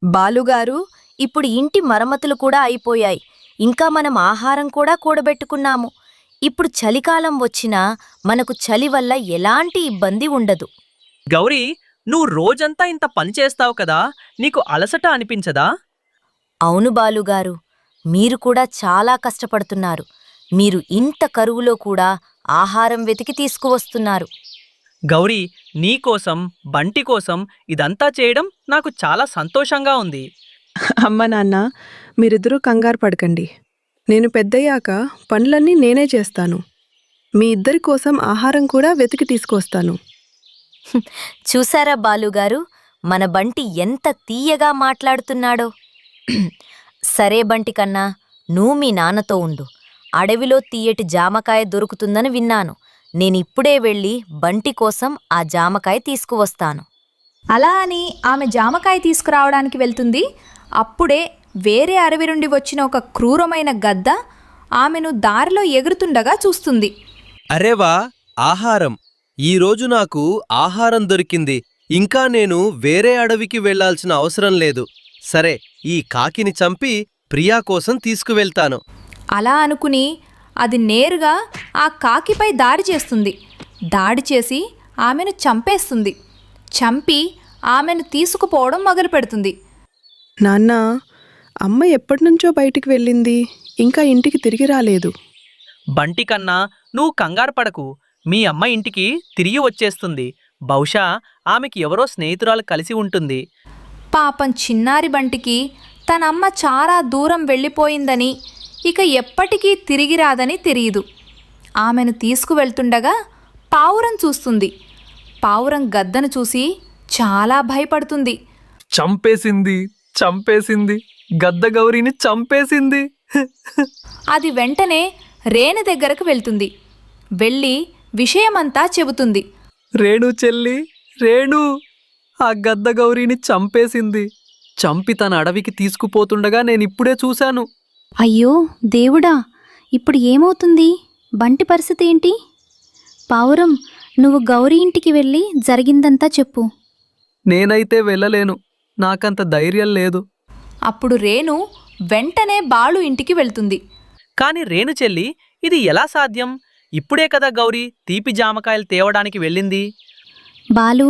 బాలుగారు, ఇప్పుడు ఇంటి మరమ్మతులు కూడా అయిపోయాయి. ఇంకా మనం ఆహారం కూడా కూడబెట్టుకున్నాము. ఇప్పుడు చలికాలం వచ్చినా మనకు చలి వల్ల ఎలాంటి ఇబ్బంది ఉండదు. గౌరీ, నువ్వు రోజంతా ఇంత పని చేస్తావు కదా, నీకు అలసట అనిపించదా? అవును బాలుగారు, మీరు కూడా చాలా కష్టపడుతున్నారు. మీరు ఇంత కరువులో కూడా ఆహారం వెతికి తీసుకువస్తున్నారు. గౌరీ, నీకోసం, బంటి కోసం ఇదంతా చేయడం నాకు చాలా సంతోషంగా ఉంది. అమ్మ నాన్న, మీరిద్దరూ కంగారు పడకండి. నేను పెద్దయ్యాక పనులన్నీ నేనే చేస్తాను. మీ ఇద్దరి కోసం ఆహారం కూడా వెతికి తీసుకొస్తాను. చూసారా బాలుగారు, మన బంటి ఎంత తీయగా మాట్లాడుతున్నాడో. సరే బంటి కన్నా, నువ్వు మీ నాన్నతో ఉండు. అడవిలో తీయటి జామకాయ దొరుకుతుందని విన్నాను. నేనిప్పుడే వెళ్ళి బంటి కోసం ఆ జామకాయ తీసుకువస్తాను. అలా అని ఆమె జామకాయ తీసుకురావడానికి వెళ్తుంది. అప్పుడే వేరే అడవి నుండి వచ్చిన ఒక క్రూరమైన గద్ద ఆమెను దారిలో ఎగురుతుండగా చూస్తుంది. అరేవా, ఆహారం! ఈరోజు నాకు ఆహారం దొరికింది. ఇంకా నేను వేరే అడవికి వెళ్లాల్సిన అవసరం లేదు. సరే, ఈ కాకిని చంపి ప్రియా కోసం తీసుకువెళ్తాను. అలా అనుకుని అది నేరుగా ఆ కాకిపై దాడి చేస్తుంది. దాడి చేసి ఆమెను చంపేస్తుంది. చంపి ఆమెను తీసుకుపోవడం మొదలుపెడుతుంది. నాన్న, అమ్మ ఎప్పటినుంచో బయటికి వెళ్ళింది, ఇంకా ఇంటికి తిరిగి రాలేదు. బంటి కన్నా, నువ్వు కంగారు పడకు. మీ అమ్మ ఇంటికి తిరిగి వచ్చేస్తుంది. బహుశా ఆమెకి ఎవరో స్నేహితురాలు కలిసి ఉంటుంది. పాపం చిన్నారి బంటికి తన అమ్మ చాలా దూరం వెళ్ళిపోయిందని, ఇక ఎప్పటికీ తిరిగి రాదని తెలియదు. ఆమెను తీసుకువెళ్తుండగా పావురం చూస్తుంది. పావురం గద్దను చూసి చాలా భయపడుతుంది. చంపేసింది, గద్ద గౌరీని చంపేసింది. అది వెంటనే రేణు దగ్గరకు వెళ్తుంది. వెళ్ళి విషయమంతా చెబుతుంది. రేణు చెల్లి, రేణు, ఆ గద్ద గౌరీని చంపేసింది. చంపి తన అడవికి తీసుకుపోతుండగా నేనిప్పుడే చూశాను. అయ్యో దేవుడా, ఇప్పుడు ఏమవుతుంది? బంటి పరిస్థితి ఏంటి? పావురం, నువ్వు గౌరీ ఇంటికి వెళ్ళి జరిగిందంతా చెప్పు. నేనైతే వెళ్ళలేను, నాకంత ధైర్యం లేదు. అప్పుడు రేణు వెంటనే బాలు ఇంటికి వెళ్తుంది. కాని రేణు చెల్లి, ఇది ఎలా సాధ్యం? ఇప్పుడే కదా గౌరీ తీపి జామకాయలు తేవడానికి వెళ్ళింది. బాలు,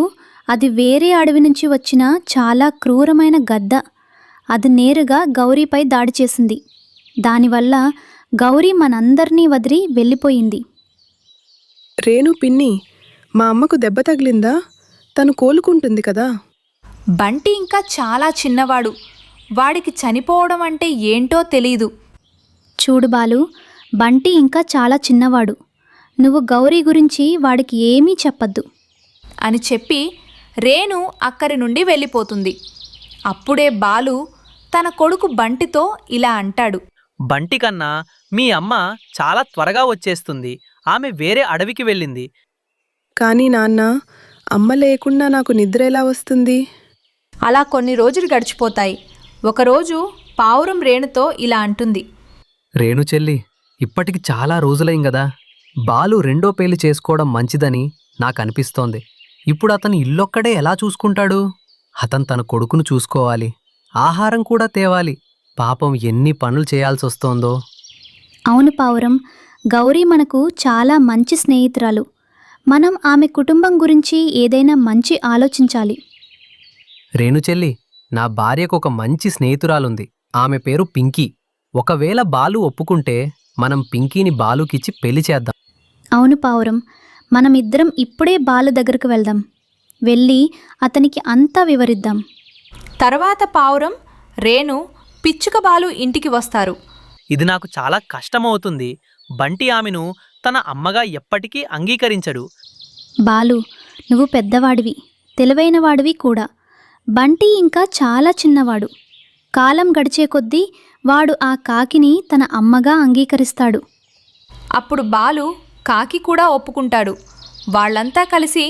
అది వేరే అడవి నుంచి వచ్చిన చాలా క్రూరమైన గద్ద. అది నేరుగా గౌరీపై దాడి చేసింది. దానివల్ల గౌరీ మనందర్నీ వదిలి వెళ్ళిపోయింది. రేణు పిన్ని, మా అమ్మకు దెబ్బ తగిలిందా? తను కోలుకుంటుంది కదా? బంటి ఇంకా చాలా చిన్నవాడు. వాడికి చనిపోవడం అంటే ఏంటో తెలీదు. చూడు బాలు, బంటి ఇంకా చాలా చిన్నవాడు. నువ్వు గౌరీ గురించి వాడికి ఏమీ చెప్పద్దు అని చెప్పి రేణు అక్కడి నుండి వెళ్ళిపోతుంది. అప్పుడే బాలు తన కొడుకు బంటితో ఇలా అంటాడు. బంటి కన్నా, మీ అమ్మ చాలా త్వరగా వచ్చేస్తుంది. ఆమె వేరే అడవికి వెళ్ళింది. కానీ నాన్న, అమ్మ లేకుండా నాకు నిద్ర ఎలా వస్తుంది? అలా కొన్ని రోజులు గడిచిపోతాయి. ఒకరోజు పావురం రేణుతో ఇలా అంటుంది. రేణు చెల్లి, ఇప్పటికి చాలా రోజులైం గదా. బాలు రెండో పెళ్లి చేసుకోవడం మంచిదని నాకనిపిస్తోంది. ఇప్పుడు అతను ఇల్లొక్కడే ఎలా చూసుకుంటాడు? అతను తన కొడుకును చూసుకోవాలి, ఆహారం కూడా తేవాలి. పాపం ఎన్ని పనులు చేయాల్సొస్తోందో. అవును పావురం, గౌరీ మనకు చాలా మంచి స్నేహితురాలు. మనం ఆమె కుటుంబం గురించి ఏదైనా మంచి ఆలోచించాలి. రేణు చెల్లి, నా భార్యకు ఒక మంచి స్నేహితురాలుంది. ఆమె పేరు పింకీ. ఒకవేళ బాలు ఒప్పుకుంటే మనం పింకీని బాలుకిచ్చి పెళ్లి చేద్దాం. అవును పావురం, మనమిద్దరం ఇప్పుడే బాలు దగ్గరకు వెళ్దాం. వెళ్ళి అతనికి అంతా వివరిద్దాం. తర్వాత పావురం, రేణు, పిచ్చుక బాలు ఇంటికి వస్తారు. ఇది నాకు చాలా కష్టమవుతుంది. బంటి ఆమెను తన అమ్మగా ఎప్పటికీ అంగీకరించడు. బాలు, నువ్వు పెద్దవాడివి, తెలివైనవాడివి కూడా. బంటి ఇంకా చాలా చిన్నవాడు. కాలం గడిచే కొద్దీ వాడు ఆ కాకిని తన అమ్మగా అంగీకరిస్తాడు. అప్పుడు బాలు కాకి కూడా ఒప్పుకుంటాడు. వాళ్ళంతా కలిసి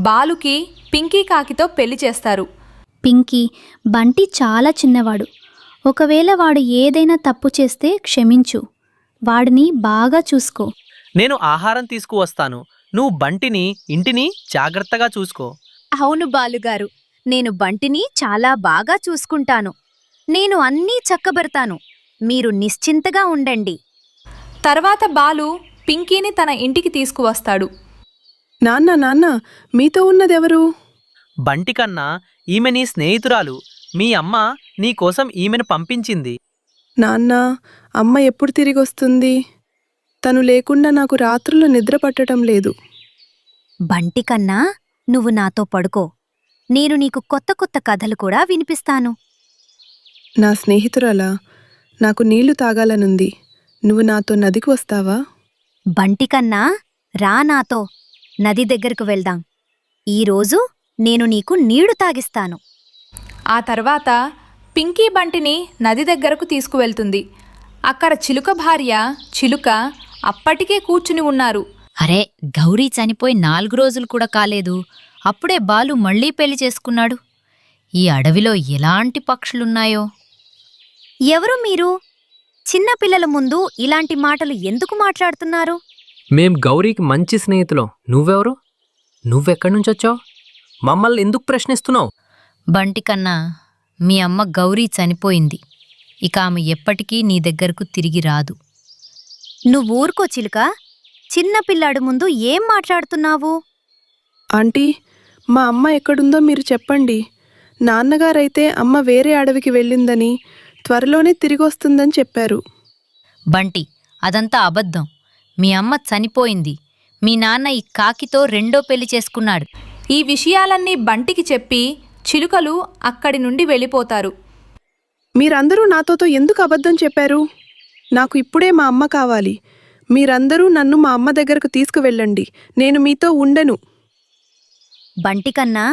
బాలుకి పింకీ కాకితో పెళ్లి చేస్తారు. పింకీ, బంటి చాలా చిన్నవాడు. ఒకవేళ వాడు ఏదైనా తప్పు చేస్తే క్షమించు. వాడిని బాగా చూసుకో. నేను ఆహారం తీసుకువస్తాను. నువ్వు బంటిని, ఇంటిని జాగ్రత్తగా చూసుకో. అవును బాలుగారు, నేను బంటిని చాలా బాగా చూసుకుంటాను. నేను అన్నీ చక్కబెడతాను. మీరు నిశ్చింతగా ఉండండి. తర్వాత బాలు పింకీని తన ఇంటికి తీసుకువస్తాడు. నాన్న నాన్న మీతో ఉన్నదెవరు? బంటి కన్నా ఈమె నీ స్నేహితురాలు. మీ అమ్మ నీకోసం ఈమెను పంపించింది. నాన్న, అమ్మ ఎప్పుడు తిరిగొస్తుంది? తను లేకుండా నాకు రాత్రులు నిద్ర పట్టడం లేదు. బంటికన్నా, నువ్వు నాతో పడుకో. నేను నీకు కొత్త కొత్త కథలు కూడా వినిపిస్తాను. నా స్నేహితురాలా, నాకు నీళ్లు తాగాలనుంది. నువ్వు నాతో నదికి వస్తావా? బంటికన్నా, రా నాతో. నది దగ్గరకు వెళ్దాం. ఈరోజు నేను నీకు నీళ్లు తాగిస్తాను. ఆ తర్వాత పింకీ బంటిని నది దగ్గరకు తీసుకువెళ్తుంది. అక్కడ చిలుక భార్య చిలుక అప్పటికే కూర్చుని ఉన్నారు. అరే, గౌరీ చనిపోయి 4 రోజులు కూడా కాలేదు. అప్పుడే బాలు మళ్ళీ పెళ్లి చేసుకున్నాడు. ఈ అడవిలో ఎలాంటి పక్షులున్నాయో. ఎవరు మీరు? చిన్నపిల్లల ముందు ఇలాంటి మాటలు ఎందుకు మాట్లాడుతున్నారు? మేం గౌరీకి మంచి స్నేహితులం. నువ్వెవరు? నువ్వెక్కడి నుంచొచ్చావు? మమ్మల్ని ఎందుకు ప్రశ్నిస్తున్నావు? బంటికన్నా, మీ అమ్మ గౌరీ చనిపోయింది. ఇక ఆమె ఎప్పటికీ నీ దగ్గరకు తిరిగి రాదు. నువ్వూరుకో చిలుక. చిన్నపిల్లాడు ముందు ఏం మాట్లాడుతున్నావు? ఆంటీ, మా అమ్మ ఎక్కడుందో మీరు చెప్పండి. నాన్నగారైతే అమ్మ వేరే అడవికి వెళ్ళిందని, త్వరలోనే తిరిగొస్తుందని చెప్పారు. బంటి, అదంతా అబద్ధం. మీ అమ్మ చనిపోయింది. మీ నాన్న ఈ కాకితో 2వ పెళ్లి చేసుకున్నాడు. ఈ విషయాలన్నీ బంటికి చెప్పి చిలుకలు అక్కడి నుండి వెళ్ళిపోతారు. మీరందరూ నాతోతో ఎందుకు అబద్ధం చెప్పారు? నాకు ఇప్పుడే మా అమ్మ కావాలి. మీరందరూ నన్ను మా అమ్మ దగ్గరకు తీసుకువెళ్ళండి. నేను మీతో ఉండను. బంటికన్నా,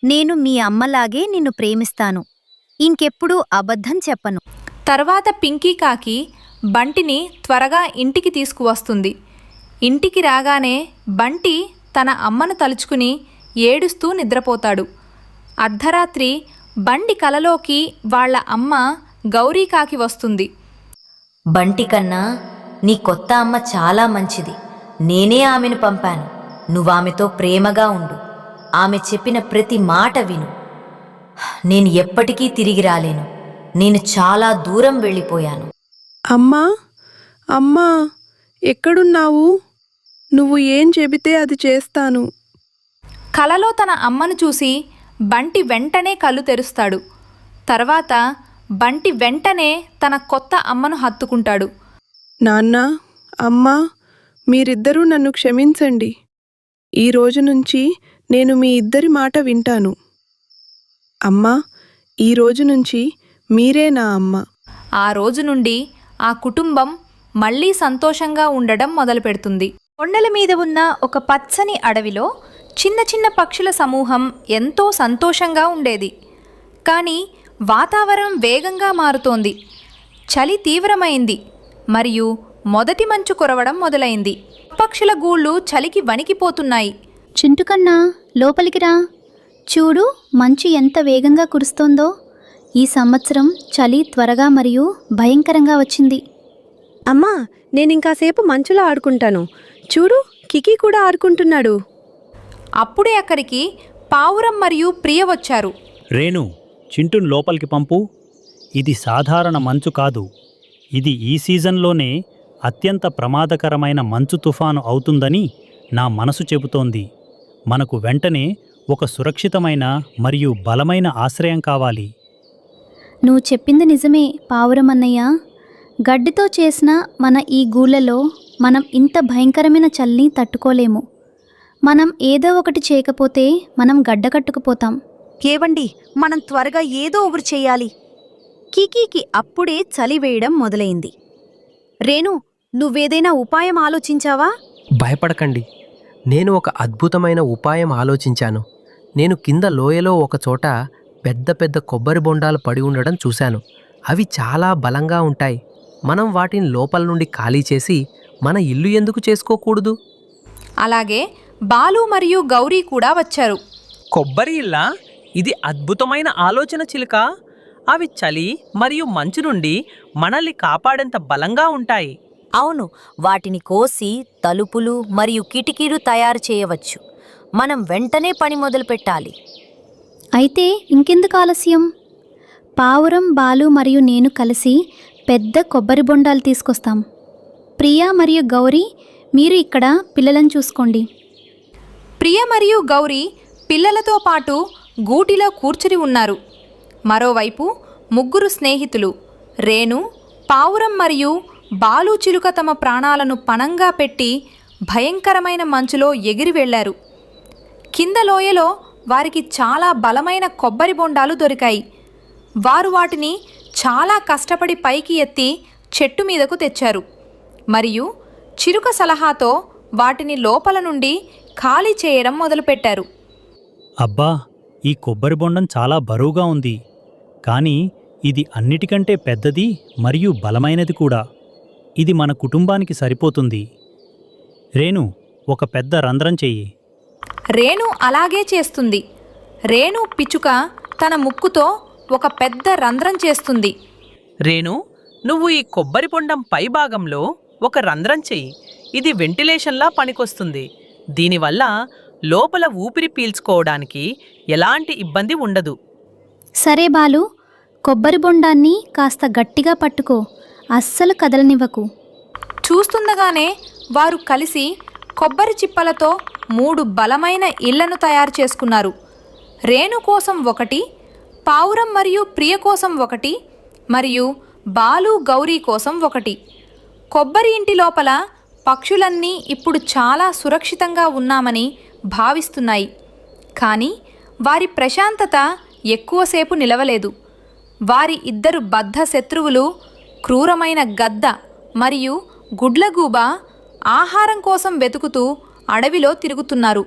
నేను మీ అమ్మలాగే నిన్ను ప్రేమిస్తాను. ఇంకెప్పుడూ అబద్ధం చెప్పను. తర్వాత పింకీ కాకి బంటిని త్వరగా ఇంటికి తీసుకువస్తుంది. ఇంటికి రాగానే బంటి తన అమ్మను తలుచుకుని ఏడుస్తూ నిద్రపోతాడు. అర్ధరాత్రి బండి కలలోకి వాళ్ళ అమ్మ గౌరీకాకి వస్తుంది. బంటికన్నా, నీ కొత్త అమ్మ చాలా మంచిది. నేనే ఆమెను పంపాను. నువ్వామెతో ప్రేమగా ఉండు. ఆమె చెప్పిన ప్రతి మాట విను. నేను ఎప్పటికీ తిరిగి రాలేను. నేను చాలా దూరం వెళ్ళిపోయాను. అమ్మా, అమ్మా, ఎక్కడున్నావు? నువ్వు ఏం చెబితే అది చేస్తాను. కలలో తన అమ్మను చూసి బంటి వెంటనే కళ్ళు తెరుస్తాడు. తర్వాత బంటి వెంటనే తన కొత్త అమ్మను హత్తుకుంటాడు. నాన్న, అమ్మా, మీరిద్దరూ నన్ను క్షమించండి. ఈ రోజు నుంచి నేను మీ ఇద్దరి మాట వింటాను. అమ్మా, ఈ రోజు నుంచి మీరే నా అమ్మ. ఆ రోజు నుండి ఆ కుటుంబం మళ్ళీ సంతోషంగా ఉండడం మొదలుపెడుతుంది. కొండల మీద ఉన్న ఒక పచ్చని అడవిలో చిన్న చిన్న పక్షుల సమూహం ఎంతో సంతోషంగా ఉండేది. కానీ వాతావరణం వేగంగా మారుతోంది. చలి తీవ్రమైంది మరియు మొదటి మంచు కురవడం మొదలైంది. పక్షుల గూళ్ళు చలికి వణికిపోతున్నాయి. చింటుకన్నా, లోపలికి రా. చూడు, మంచు ఎంత వేగంగా కురుస్తోందో. ఈ సంవత్సరం చలి త్వరగా మరియు భయంకరంగా వచ్చింది. అమ్మా, నేనింకాసేపు మంచులో ఆడుకుంటాను. చూడు, కికి కూడా ఆడుకుంటున్నాడు. అప్పుడే అక్కడికి పావురం మరియు ప్రియ వచ్చారు. రేణు, చింటును లోపలికి పంపు. ఇది సాధారణ మంచు కాదు. ఇది ఈ సీజన్లోనే అత్యంత ప్రమాదకరమైన మంచు తుఫాను అవుతుందని నా మనసు చెబుతోంది. మనకు వెంటనే ఒక సురక్షితమైన మరియు బలమైన ఆశ్రయం కావాలి. నువ్వు చెప్పింది నిజమే పావురమన్నయ్య. గడ్డితో చేసిన మన ఈ గూళ్ళలో మనం ఇంత భయంకరమైన చలిని తట్టుకోలేము. మనం ఏదో ఒకటి చేయకపోతే మనం గడ్డకట్టుకుపోతాం. ఏవండి, మనం త్వరగా ఏదో ఒకటి చెయ్యాలి. కికీకి అప్పుడే చలి వేయడం మొదలైంది. రేణు, నువ్వేదైనా ఉపాయం ఆలోచించావా? భయపడకండి, నేను ఒక అద్భుతమైన ఉపాయం ఆలోచించాను. నేను కింద లోయలో ఒకచోట పెద్ద పెద్ద కొబ్బరి బొండాలు పడి ఉండడం చూశాను. అవి చాలా బలంగా ఉంటాయి. మనం వాటిని లోపల నుండి ఖాళీ చేసి మన ఇల్లు ఎందుకు చేసుకోకూడదు? అలాగే బాలు మరియు గౌరీ కూడా వచ్చారు. కొబ్బరి ఇల్లా? ఇది అద్భుతమైన ఆలోచన చిలుక. అవి చలి మరియు మంచు నుండి మనల్ని కాపాడేంత బలంగా ఉంటాయి. అవును, వాటిని కోసి తలుపులు మరియు కిటికీలు తయారు చేయవచ్చు. మనం వెంటనే పని మొదలు పెట్టాలి. అయితే ఇంకెందుకు ఆలస్యం? పావురం, బాలు మరియు నేను కలిసి పెద్ద కొబ్బరి బొండాలు తీసుకొస్తాం. ప్రియా మరియు గౌరీ, మీరు ఇక్కడ పిల్లలను చూసుకోండి. ప్రియ మరియు గౌరీ పిల్లలతో పాటు గూటిలో కూర్చుని ఉన్నారు. మరోవైపు ముగ్గురు స్నేహితులు రేణు, పావురం మరియు బాలు చిలుక తమ ప్రాణాలను పణంగా పెట్టి భయంకరమైన మంచులో ఎగిరి వెళ్లారు. కింద లోయలో వారికి చాలా బలమైన కొబ్బరి బొండాలు దొరికాయి. వారు వాటిని చాలా కష్టపడి పైకి ఎత్తి చెట్టు మీదకు తెచ్చారు మరియు చిలుక సలహాతో వాటిని లోపల నుండి ఖాళీ చేయడం మొదలుపెట్టారు. అబ్బా, ఈ కొబ్బరి బొండం చాలా బరువుగా ఉంది. కానీ ఇది అన్నిటికంటే పెద్దది మరియు బలమైనది కూడా. ఇది మన కుటుంబానికి సరిపోతుంది. రేణు, ఒక పెద్ద రంధ్రం చెయ్యి. రేణు అలాగే చేస్తుంది. రేణు పిచ్చుక తన ముక్కుతో ఒక పెద్ద రంధ్రం చేస్తుంది. రేణు, నువ్వు ఈ కొబ్బరి బొండం పై భాగంలో ఒక రంధ్రం చెయ్యి. ఇది వెంటిలేషన్లా పనికొస్తుంది. దీనివల్ల లోపల ఊపిరి పీల్చుకోవడానికి ఎలాంటి ఇబ్బంది ఉండదు. సరే బాలు, కొబ్బరి బొండాన్ని కాస్త గట్టిగా పట్టుకో, అస్సలు కదలనివ్వకు. చూస్తుండగానే వారు కలిసి కొబ్బరి చిప్పలతో 3 బలమైన ఇళ్లను తయారు చేసుకున్నారు. రేణు కోసం ఒకటి, పావురం మరియు ప్రియ కోసం ఒకటి, మరియు బాలు, గౌరీ కోసం ఒకటి. కొబ్బరి ఇంటి లోపల పక్షులన్నీ ఇప్పుడు చాలా సురక్షితంగా ఉన్నామని భావిస్తున్నాయి. కానీ వారి ప్రశాంతత ఎక్కువసేపు నిలవలేదు. వారి 2 బద్ధ శత్రువులు, క్రూరమైన గద్ద మరియు గుడ్లగూబ, ఆహారం కోసం వెతుకుతూ అడవిలో తిరుగుతున్నారు.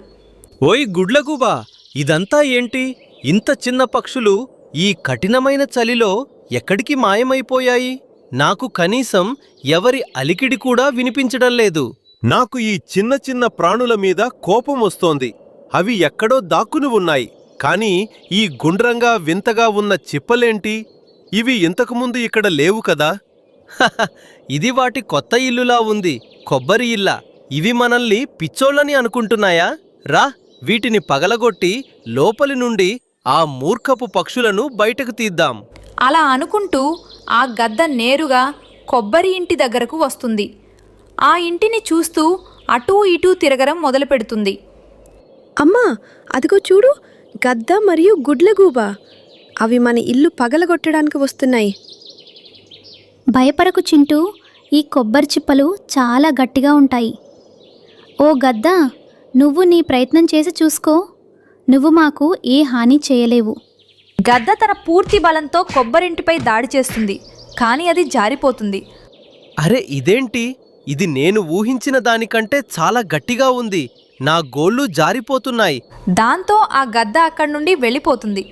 ఓయ్ గుడ్లగూబా, ఇదంతా ఏంటి? ఇంత చిన్న పక్షులు ఈ కఠినమైన చలిలో ఎక్కడికి మాయమైపోయాయి? నాకు కనీసం ఎవరి అలికిడి కూడా వినిపించడం లేదు. నాకు ఈ చిన్న చిన్న ప్రాణుల మీద కోపం వస్తోంది. అవి ఎక్కడో దాక్కుని ఉన్నాయి. కానీ ఈ గుండ్రంగా వింతగా ఉన్న చిప్పలేంటి? ఇవి ఇంతకుముందు ఇక్కడ లేవు కదా? ఇది వాటి కొత్త ఇల్లులా ఉంది. కొబ్బరి ఇల్లా? ఇవి మనల్ని పిచ్చోళ్ళని అనుకుంటున్నాయా? రా, వీటిని పగలగొట్టి లోపలి నుండి ఆ మూర్ఖపు పక్షులను బయటకు తీద్దాం. అలా అనుకుంటూ ఆ గద్ద నేరుగా కొబ్బరి ఇంటి దగ్గరకు వస్తుంది. ఆ ఇంటిని చూస్తూ అటూ ఇటూ తిరగడం మొదలుపెడుతుంది. అమ్మా, అదిగో చూడు, గద్ద మరియు గుడ్లగూబ. అవి మన ఇల్లు పగలగొట్టడానికి వస్తున్నాయి. భయపడకు చింటూ, ఈ కొబ్బరి చిప్పలు చాలా గట్టిగా ఉంటాయి. ఓ గద్ద, నువ్వు నీ ప్రయత్నం చేసి చూసుకో. నువ్వు మాకు ఏ హాని చేయలేవు. గద్ద తన పూర్తి బలంతో కొబ్బరింటిపై దాడి చేస్తుంది. కానీ అది జారిపోతుంది. అరే, ఇదేంటి? ఇది నేను ఊహించిన దానికంటే చాలా గట్టిగా ఉంది. నా గోళ్ళు జారిపోతున్నాయి. దాంతో ఆ గద్ద అక్కడి నుండి వెళ్ళిపోతుంది.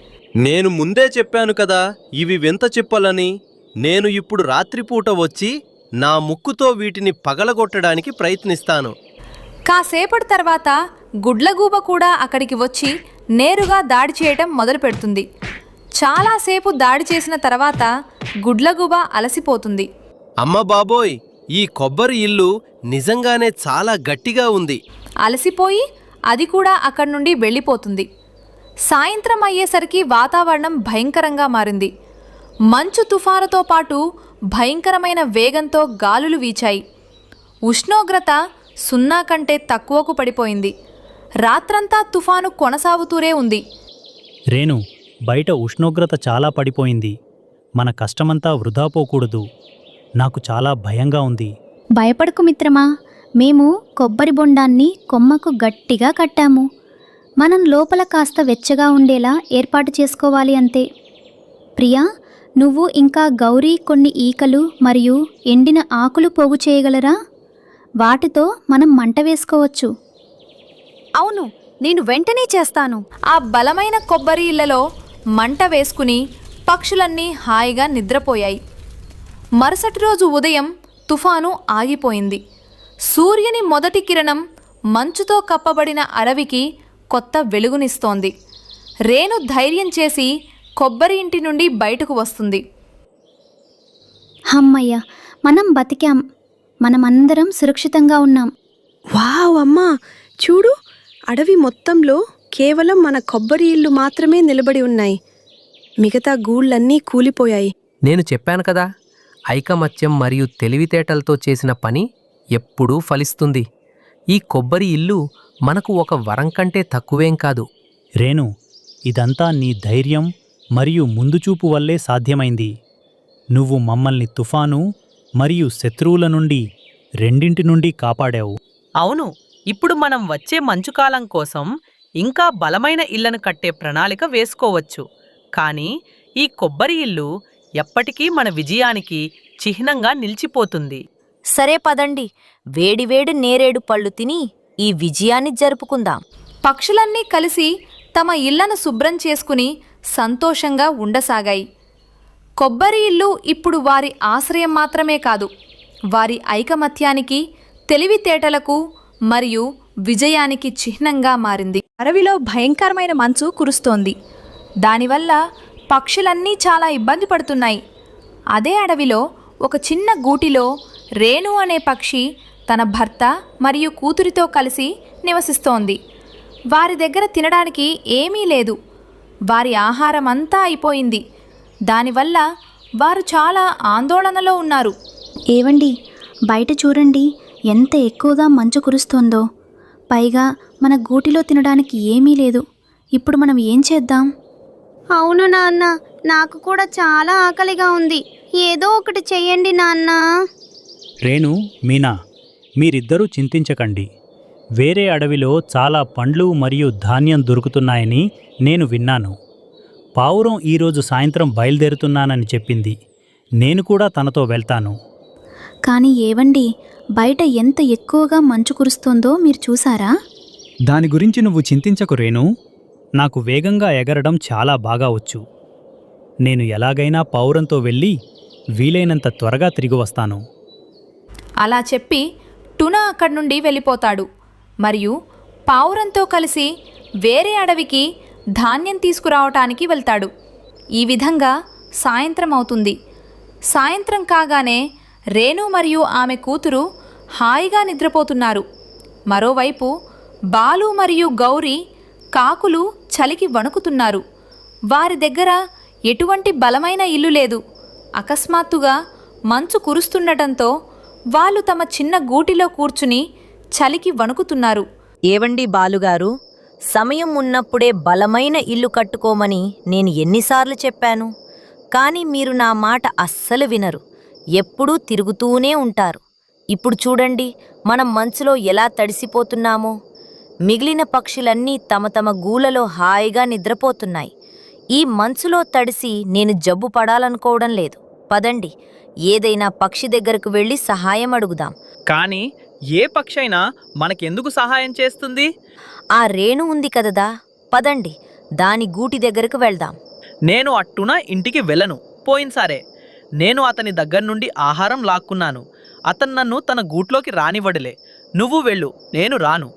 నేను ముందే చెప్పాను కదా, ఇవి వింత చిప్పలని. నేను ఇప్పుడు రాత్రిపూట వచ్చి నా ముక్కుతో వీటిని పగలగొట్టడానికి ప్రయత్నిస్తాను. కాసేపటి తర్వాత గుడ్లగూబ కూడా అక్కడికి వచ్చి నేరుగా దాడి చేయటం మొదలు పెడుతుంది. చాలాసేపు దాడి చేసిన తర్వాత గుడ్లగూబ అలసిపోతుంది. అమ్మ బాబోయ్, ఈ కొబ్బరి ఇల్లు నిజంగానే చాలా గట్టిగా ఉంది. అలసిపోయి అది కూడా అక్కడి నుండి వెళ్ళిపోతుంది. సాయంత్రం అయ్యేసరికి వాతావరణం భయంకరంగా మారింది. మంచు తుఫానుతో పాటు భయంకరమైన వేగంతో గాలులు వీచాయి. ఉష్ణోగ్రత 0 కంటే తక్కువకు పడిపోయింది. రాత్రంతా తుఫాను కొనసాగుతూనే ఉంది. రేణు, బయట ఉష్ణోగ్రత చాలా పడిపోయింది. మన కష్టమంతా వృధా పోకూడదు. నాకు చాలా భయంగా ఉంది. భయపడకు మిత్రమా, మేము కొబ్బరి బొండాన్ని కొమ్మకు గట్టిగా కట్టాము. మనం లోపల కాస్త వెచ్చగా ఉండేలా ఏర్పాటు చేసుకోవాలి అంతే. ప్రియా, నువ్వు ఇంకా గౌరీ కొన్ని ఈకలు మరియు ఎండిన ఆకులు పోగు చేయగలరా? వాటితో మనం మంట వేసుకోవచ్చు. అవును, నేను వెంటనే చేస్తాను. ఆ బలమైన కొబ్బరి ఇళ్లలో మంట వేసుకుని పక్షులన్నీ హాయిగా నిద్రపోయాయి. మరుసటి రోజు ఉదయం తుఫాను ఆగిపోయింది. సూర్యుని మొదటి కిరణం మంచుతో కప్పబడిన అడవికి కొత్త వెలుగునిస్తోంది. రేణు ధైర్యం చేసి కొబ్బరి ఇంటి నుండి బయటకు వస్తుంది. హమ్మయ్య, మనం బతికాం. మనమందరం సురక్షితంగా ఉన్నాం. వావ్ అమ్మా, చూడు, అడవి మొత్తంలో కేవలం మన కొబ్బరి ఇల్లు మాత్రమే నిలబడి ఉన్నాయి. మిగతా గూళ్ళన్నీ కూలిపోయాయి. నేను చెప్పాను కదా, ఐకమత్యం మరియు తెలివితేటలతో చేసిన పని ఎప్పుడూ ఫలిస్తుంది. ఈ కొబ్బరి ఇల్లు మనకు ఒక వరం కంటే తక్కువేం కాదు. రేణు, ఇదంతా నీ ధైర్యం మరియు ముందుచూపు వల్లే సాధ్యమైంది. నువ్వు మమ్మల్ని తుఫాను మరియు శత్రువుల నుండి రెండింటి నుండి కాపాడావు. అవును, ఇప్పుడు మనం వచ్చే మంచుకాలం కోసం ఇంకా బలమైన ఇళ్లను కట్టే ప్రణాళిక వేసుకోవచ్చు. కానీ ఈ కొబ్బరి ఇల్లు ఎప్పటికీ మన విజయానికి చిహ్నంగా నిలిచిపోతుంది. సరే పదండి, వేడివేడి నేరేడు పళ్ళు తిని ఈ విజయాన్ని జరుపుకుందాం. పక్షులన్నీ కలిసి తమ ఇళ్లను శుభ్రం చేసుకుని సంతోషంగా ఉండసాగాయి. కొబ్బరి ఇల్లు ఇప్పుడు వారి ఆశ్రయం మాత్రమే కాదు, వారి ఐకమత్యానికి, తెలివితేటలకు మరియు విజయానికి చిహ్నంగా మారింది. అడవిలో భయంకరమైన మంచు కురుస్తోంది. దానివల్ల పక్షులన్నీ చాలా ఇబ్బంది పడుతున్నాయి. అదే అడవిలో ఒక చిన్న గూటిలో రేణు అనే పక్షి తన భర్త మరియు కూతురితో కలిసి నివసిస్తోంది. వారి దగ్గర తినడానికి ఏమీ లేదు. వారి ఆహారం అంతా అయిపోయింది. దానివల్ల వారు చాలా ఆందోళనలో ఉన్నారు. ఏవండి, బయట చూడండి ఎంత ఎక్కువగా మంచు కురుస్తోందో. పైగా మన గూటిలో తినడానికి ఏమీ లేదు. ఇప్పుడు మనం ఏం చేద్దాం? అవును నాన్న, నాకు కూడా చాలా ఆకలిగా ఉంది. ఏదో ఒకటి చెయ్యండి నాన్న. రేణు, మీనా, మీరిద్దరూ చింతించకండి. వేరే అడవిలో చాలా పండ్లు మరియు ధాన్యం దొరుకుతున్నాయని నేను విన్నాను. పావురం ఈరోజు సాయంత్రం బయలుదేరుతున్నానని చెప్పింది. నేను కూడా తనతో వెళ్తాను. కానీ ఏవండి, బయట ఎంత ఎక్కువగా మంచు కురుస్తోందో మీరు చూసారా? దాని గురించి నువ్వు చింతించకు రేణు. నాకు వేగంగా ఎగరడం చాలా బాగా వచ్చు. నేను ఎలాగైనా పావురంతో వెళ్ళి వీలైనంత త్వరగా తిరిగి వస్తాను. అలా చెప్పి టునా అక్కడి నుండి వెళ్ళిపోతాడు మరియు పావురంతో కలిసి వేరే అడవికి ధాన్యం తీసుకురావటానికి వెళ్తాడు. ఈ విధంగా సాయంత్రం అవుతుంది. సాయంత్రం కాగానే రేణు మరియు ఆమె కూతురు హాయిగా నిద్రపోతున్నారు. మరోవైపు బాలు మరియు గౌరీ కాకులు చలికి వణుకుతున్నారు. వారి దగ్గర ఎటువంటి బలమైన ఇల్లు లేదు. అకస్మాత్తుగా మంచు కురుస్తుండటంతో వాళ్ళు తమ చిన్న గూటిలో కూర్చుని చలికి వణుకుతున్నారు. ఏవండి బాలుగారు, సమయం ఉన్నప్పుడే బలమైన ఇల్లు కట్టుకోమని నేను ఎన్నిసార్లు చెప్పాను? కానీ మీరు నా మాట అస్సలు వినరు. ఎప్పుడూ తిరుగుతూనే ఉంటారు. ఇప్పుడు చూడండి, మనం మంచులో ఎలా తడిసిపోతున్నామో. మిగిలిన పక్షులన్నీ తమ తమ గూళ్ళలో హాయిగా నిద్రపోతున్నాయి. ఈ మంచులో తడిసి నేను జబ్బు పడాలనుకోవడం లేదు. పదండి, ఏదైనా పక్షి దగ్గరకు వెళ్ళి సహాయం అడుగుదాం. కానీ ఏ పక్షైనా మనకెందుకు సహాయం చేస్తుంది? ఆ రేణు ఉంది కదదా, పదండి దాని గూటి దగ్గరకు వెళ్దాం. నేను అట్టున ఇంటికి వెళ్ళను. పోయినసారే నేను అతని దగ్గర నుండి ఆహారం లాక్కున్నాను. అతను నన్ను తన గూట్లోకి రానివ్వడలే. నువ్వు వెళ్ళు, నేను రాను.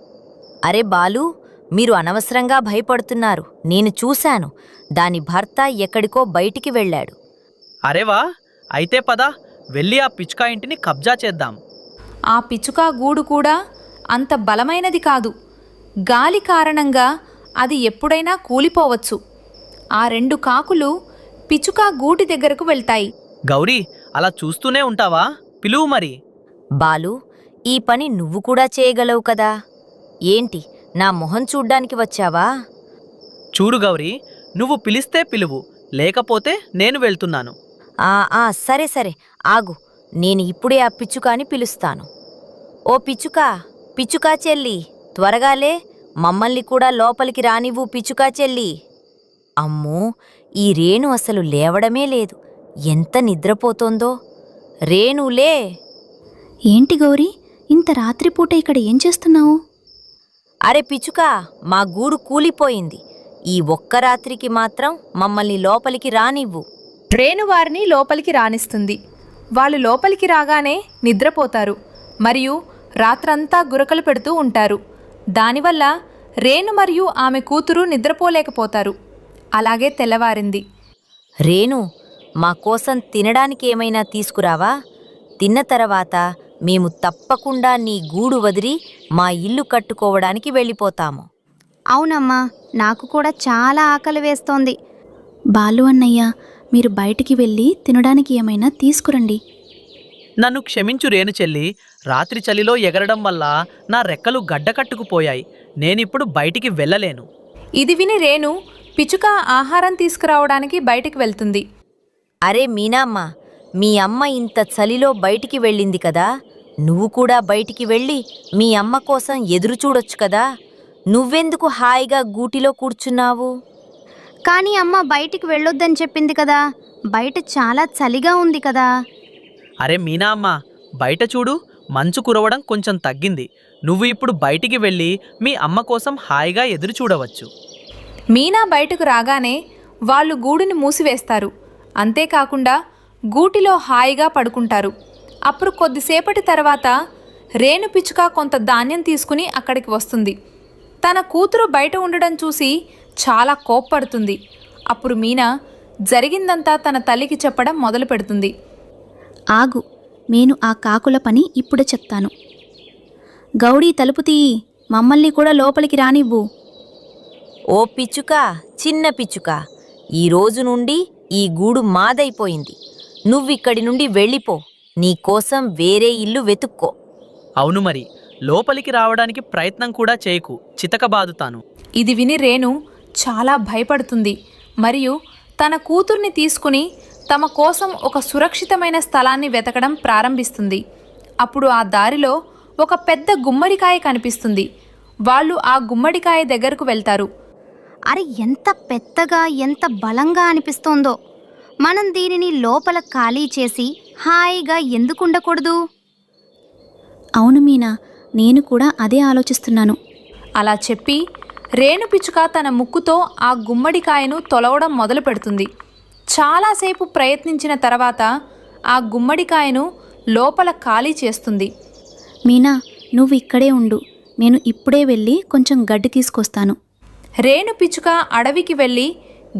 అరే బాలు, మీరు అనవసరంగా భయపడుతున్నారు. నేను చూశాను. దాని భర్త ఎక్కడికో బయటికి వెళ్ళాడు. అరేవా, అయితే పద, వెళ్ళి ఆ పిచ్చుక ఇంటిని కబ్జా చేద్దాం. ఆ పిచ్చుక గూడు కూడా అంత బలమైనది కాదు. గాలి కారణంగా అది ఎప్పుడైనా కూలిపోవచ్చు. ఆ 2 కాకులు పిచ్చుక గూటి దగ్గరకు వెళ్తాయి. గౌరీ, అలా చూస్తూనే ఉంటావా? పిలువు మరి. బాలు, ఈ పని నువ్వు కూడా చేయగలవు కదా. ఏంటి, నా మొహం చూడ్డానికి వచ్చావా? చూడు గౌరీ, నువ్వు పిలిస్తే పిలువు, లేకపోతే నేను వెళ్తున్నాను. సరే సరే, ఆగు. నేను ఇప్పుడే ఆ పిచ్చుకాని పిలుస్తాను. ఓ పిచ్చుకా, పిచ్చుకా చెల్లి, త్వరగాలే, మమ్మల్ని కూడా లోపలికి రానివ్వు పిచ్చుకా చెల్లి. అమ్మో, ఈ రేణు అసలు లేవడమే లేదు. ఎంత నిద్రపోతోందో. రేణులే. ఏంటి గౌరీ, ఇంత రాత్రిపూట ఇక్కడ ఏం చేస్తున్నావు? అరే పిచ్చుకా, మా గూడు కూలిపోయింది. ఈ ఒక్క రాత్రికి మాత్రం మమ్మల్ని లోపలికి రానివ్వు. రేణు వారిని లోపలికి రానిస్తుంది. వాళ్ళు లోపలికి రాగానే నిద్రపోతారు మరియు రాత్రంతా గురకలు పెడుతూ ఉంటారు. దానివల్ల రేణు మరియు ఆమె కూతురు నిద్రపోలేకపోతారు. అలాగే తెల్లవారింది. రేణు, మా కోసం తినడానికి ఏమైనా తీసుకురావా? తిన్న తర్వాత మేము తప్పకుండా నీ గూడు వదిలి మా ఇల్లు కట్టుకోవడానికి వెళ్ళిపోతాము. అవునమ్మా, నాకు కూడా చాలా ఆకలి వేస్తోంది. బాలు అన్నయ్య, మీరు బయటికి వెళ్ళి తినడానికి ఏమైనా తీసుకురండి. నన్ను క్షమించు రేణు చెల్లి. రాత్రి చలిలో ఎగరడం వల్ల నా రెక్కలు గడ్డకట్టుకుపోయాయి. నేనిప్పుడు బయటికి వెళ్ళలేను. ఇది విని రేణు పిచ్చుక ఆహారం తీసుకురావడానికి బయటికి వెళ్తుంది. అరే మీనామ్మ, మీ అమ్మ ఇంత చలిలో బయటికి వెళ్ళింది కదా, నువ్వు కూడా బయటికి వెళ్ళి మీ అమ్మ కోసం ఎదురు చూడొచ్చు కదా. నువ్వెందుకు హాయిగా గూటిలో కూర్చున్నావు? కానీ అమ్మ బయటికి వెళ్ళొద్దని చెప్పింది కదా, బయట చాలా చలిగా ఉంది కదా. అరే మీనా అమ్మ, బయట చూడు, మంచు కురవడం కొంచెం తగ్గింది. నువ్వు ఇప్పుడు బయటికి వెళ్ళి మీ అమ్మ కోసం హాయిగా ఎదురు చూడవచ్చు. మీనా బయటకు రాగానే వాళ్ళు గూడుని మూసివేస్తారు. అంతేకాకుండా గూటిలో హాయిగా పడుకుంటారు. అప్పుడు కొద్దిసేపటి తర్వాత రేణు పిచ్చుక కొంత ధాన్యం తీసుకుని అక్కడికి వస్తుంది. తన కూతురు బయట ఉండడం చూసి చాలా కోప్పడుతుంది. అప్పుడు మీనా జరిగిందంతా తన తల్లికి చెప్పడం మొదలు పెడుతుంది. ఆగు, నేను ఆ కాకుల పని ఇప్పుడే చెప్తాను. గౌరీ, తలుపు తీయి, మమ్మల్ని కూడా లోపలికి రానివ్వు. ఓ పిచ్చుక, చిన్న పిచ్చుక, ఈ రోజు నుండి ఈ గూడు మాదైపోయింది. నువ్విక్కడి నుండి వెళ్ళిపో. నీకోసం వేరే ఇల్లు వెతుక్కో. అవును మరి, లోపలికి రావడానికి ప్రయత్నం కూడా చేయకు, చితకబాదుతాను. ఇది విని రేణు చాలా భయపడుతుంది మరియు తన కూతుర్ని తీసుకుని తమ కోసం ఒక సురక్షితమైన స్థలాన్ని వెతకడం ప్రారంభిస్తుంది. అప్పుడు ఆ దారిలో ఒక పెద్ద గుమ్మడికాయ కనిపిస్తుంది. వాళ్ళు ఆ గుమ్మడికాయ దగ్గరకు వెళ్తారు. అరే, ఎంత పెద్దగా, ఎంత బలంగా అనిపిస్తోందో. మనం దీనిని లోపల ఖాళీ చేసి హాయిగా ఎందుకు ఉండకూడదు? అవును మీనా, నేను కూడా అదే ఆలోచిస్తున్నాను. అలా చెప్పి రేణు పిచ్చుక తన ముక్కుతో ఆ గుమ్మడికాయను తొలవడం మొదలు పెడుతుంది. చాలాసేపు ప్రయత్నించిన తర్వాత ఆ గుమ్మడికాయను లోపల ఖాళీ చేస్తుంది. మీనా, నువ్వు ఇక్కడే ఉండు, నేను ఇప్పుడే వెళ్ళి కొంచెం గడ్డి తీసుకొస్తాను. రేణు పిచ్చుక అడవికి వెళ్ళి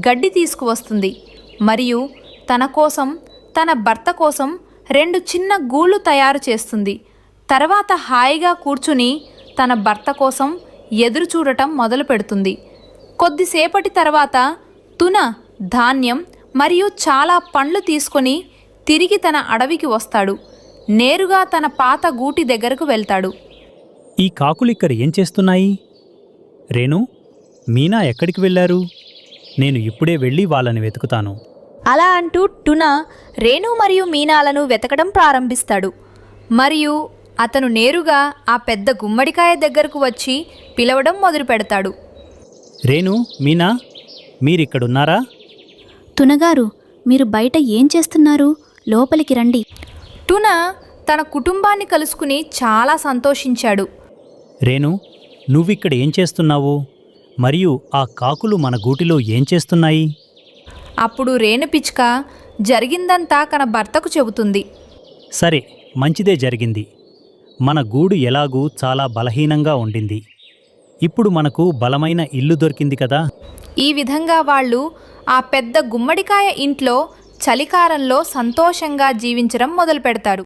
గడ్డి తీసుకువస్తుంది మరియు తన కోసం, తన భర్త కోసం 2 చిన్న గూళ్ళు తయారు చేస్తుంది. తర్వాత హాయిగా కూర్చుని తన భర్త కోసం ఎదురు చూడటం మొదలు పెడుతుంది. కొద్దిసేపటి తర్వాత తున ధాన్యం మరియు చాలా పండ్లు తీసుకొని తిరిగి తన అడవికి వస్తాడు. నేరుగా తన పాత గూటి దగ్గరకు వెళ్తాడు. ఈ కాకులిక్కడ ఏం చేస్తున్నాయి? రేణు, మీనా ఎక్కడికి వెళ్ళారు? నేను ఇప్పుడే వెళ్ళి వాళ్ళని వెతుకుతాను. అలా అంటూ టునా రేణు మరియు మీనాలను వెతకడం ప్రారంభిస్తాడు. మరియు అతను నేరుగా ఆ పెద్ద గుమ్మడికాయ దగ్గరకు వచ్చి పిలవడం మొదలు పెడతాడు. రేణు, మీనా, మీరిక్కడున్నారా? తునగారు, మీరు బయట ఏం చేస్తున్నారు? లోపలికి రండి. టునా తన కుటుంబాన్ని కలుసుకుని చాలా సంతోషించాడు. రేణు, నువ్విక్కడ ఏం చేస్తున్నావు? మరియు ఆ కాకులు మన గూటిలో ఏం చేస్తున్నాయి? అప్పుడు రేణు పిచ్చుక జరిగిందంతా తన భర్తకు చెబుతుంది. సరే, మంచిదే జరిగింది. మన గూడు ఎలాగూ చాలా బలహీనంగా ఉండింది. ఇప్పుడు మనకు బలమైన ఇల్లు దొరికింది కదా. ఈ విధంగా వాళ్ళు ఆ పెద్ద గుమ్మడికాయ ఇంట్లో చలికాలంలో సంతోషంగా జీవించడం మొదలు పెడతారు.